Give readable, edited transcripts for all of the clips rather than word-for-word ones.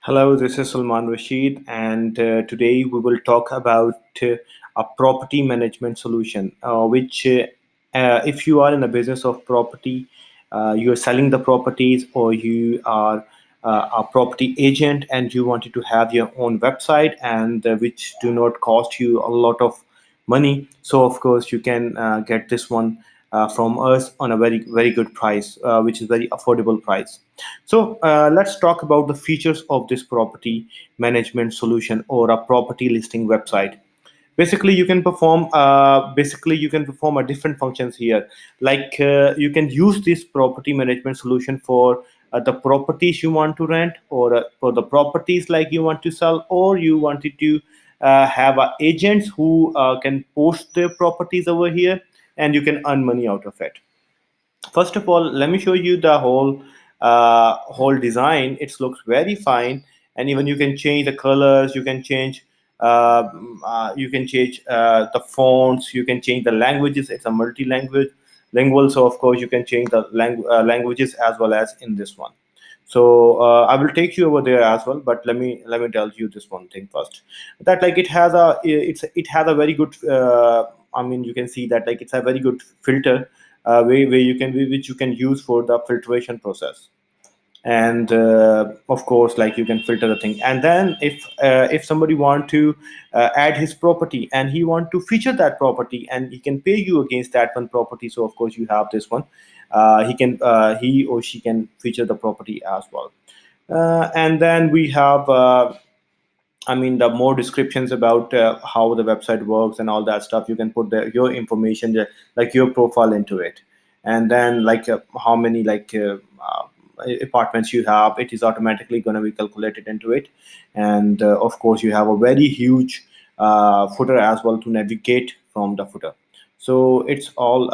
Hello, this is Salman Rashid, and today we will talk about a property management solution, if you are in a business of property, you are selling the properties, or you are a property agent and you wanted to have your own website, and which do not cost you a lot of money. So, of course, you can get this one from us on a very, very good price, which is very affordable price. So let's talk about the features of this property management solution or a property listing website. Basically you can perform a different functions here. You can use this property management solution for the properties you want to rent, or for the properties like you want to sell, or you wanted to have agents who can post their properties over here, and you can earn money out of it. First of all, let me show you the whole design. It looks very fine, and even you can change the colors. You can change the fonts. You can change the languages. It's a multi-language lingual, so of course you can change the languages as well as in this one. So I will take you over there as well, but let me tell you this one thing first. That like it has a very good. I mean, you can see that like it's a very good filter, where you can which you can use for the filtration process. And of course, like you can filter the thing, and then if somebody want to add his property and he want to feature that property, and he can pay you against that one property, so of course you have this one. He or she can feature the property as well. And then we have I mean, the more descriptions about how the website works and all that stuff, you can put your information, like your profile into it. And then how many apartments you have, it is automatically going to be calculated into it. And of course, you have a very huge footer as well to navigate from the footer. So it's all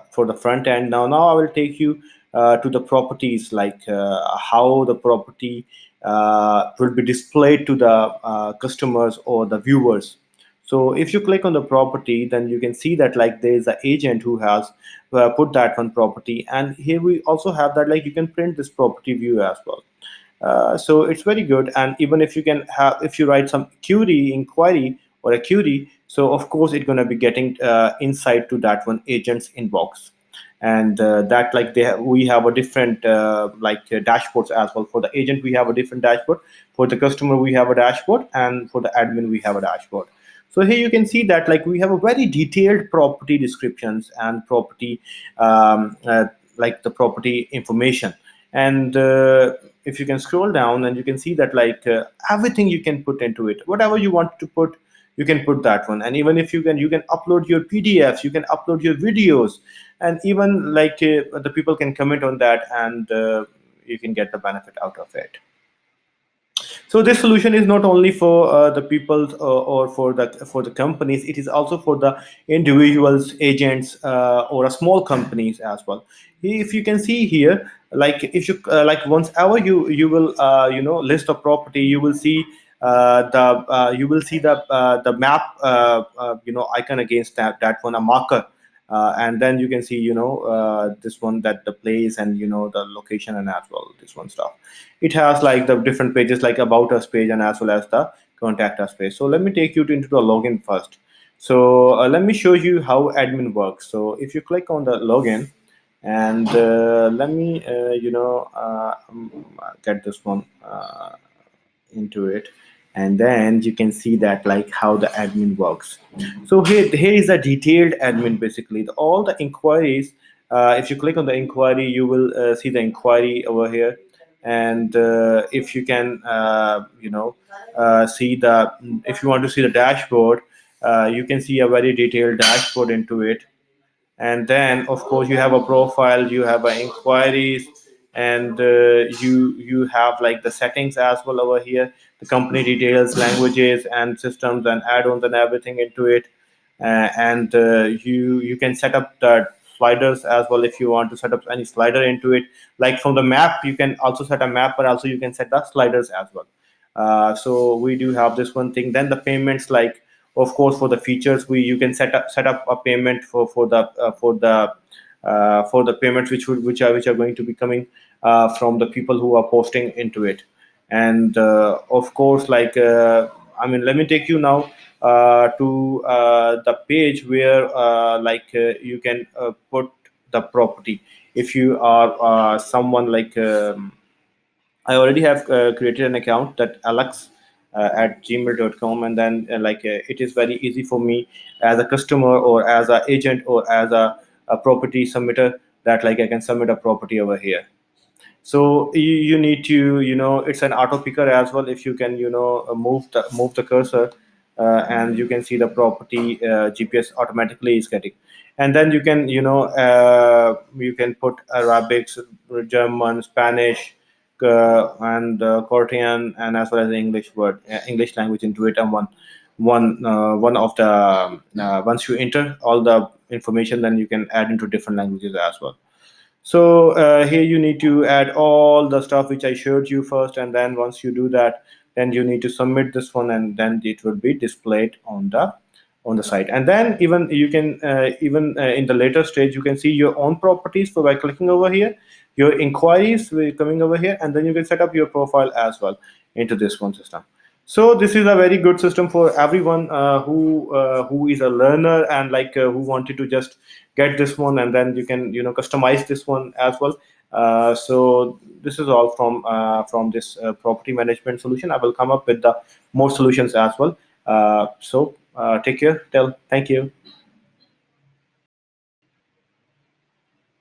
for the front end. Now I will take you to the properties, how the property will be displayed to the customers or the viewers. So if you click on the property, then you can see that like there is an agent who has put that one property, and here we also have that like you can print this property view as well. So it's very good. And even if you can have, if you write some inquiry or a query, so of course it's going to be getting insight to that one agent's inbox. And that like we have a different dashboards as well. For the agent we have a different dashboard, for the customer we have a dashboard, and for the admin we have a dashboard. So here you can see that like we have a very detailed property descriptions and property like the property information. And if you can scroll down, and you can see that everything you can put into it, whatever you want to put, you can put that one. And even if you can upload your PDFs, you can upload your videos, and even the people can comment on that, and you can get the benefit out of it. So this solution is not only for the people, or for the companies. It is also for the individuals, agents, or a small companies as well. If you can see here, like if you once ever you will list a property, you will see the map icon against that one, a marker. And then you can see this one, that the place, and the location, and as well this one stuff. It has like the different pages, like about us page, and as well as the contact us page. So let me take you into the login first. So let me show you how admin works. So if you click on the login, and let me get this one into it, and then you can see that like how the admin works. So here is a detailed admin. Basically all the inquiries, if you click on the inquiry, you will see the inquiry over here. And if you can see the if you want to see the dashboard, you can see a very detailed dashboard into it. And then of course you have a profile, you have inquiries, and you have like the settings as well over here, the company details, languages and systems and add-ons and everything into it. And you can set up the sliders as well. If you want to set up any slider into it, like from the map, you can also set a map, but also you can set the sliders as well. So we do have this one thing. Then the payments, like of course for the features, we you can set up a payment for the payments which are going to be coming from the people who are posting into it. And of course, like I mean, let me take you now to the page where you can put the property. If you are someone like I already have created an account that Alex at gmail.com, and then it is very easy for me as a customer or as a agent or as a property submitter that like I can submit a property over here. So you need to, it's an auto picker as well. If you can, move the cursor, and you can see the property GPS automatically is getting. And then you can, you can put Arabic, German, Spanish, and Korean, and as well as the English word, English language into it. And one of the once you enter all the information, then you can add into different languages as well. So here you need to add all the stuff which I showed you first, and then once you do that, then you need to submit this one, and then it will be displayed on the site. And then even you can even in the later stage, you can see your own properties for by clicking over here. Your inquiries will coming over here, and then you can set up your profile as well into this one system. So this is a very good system for everyone who is a learner and who wanted to just get this one, and then you can customize this one as well. So this is all from this property management solution. I will come up with the more solutions as well. So take care. Thank you.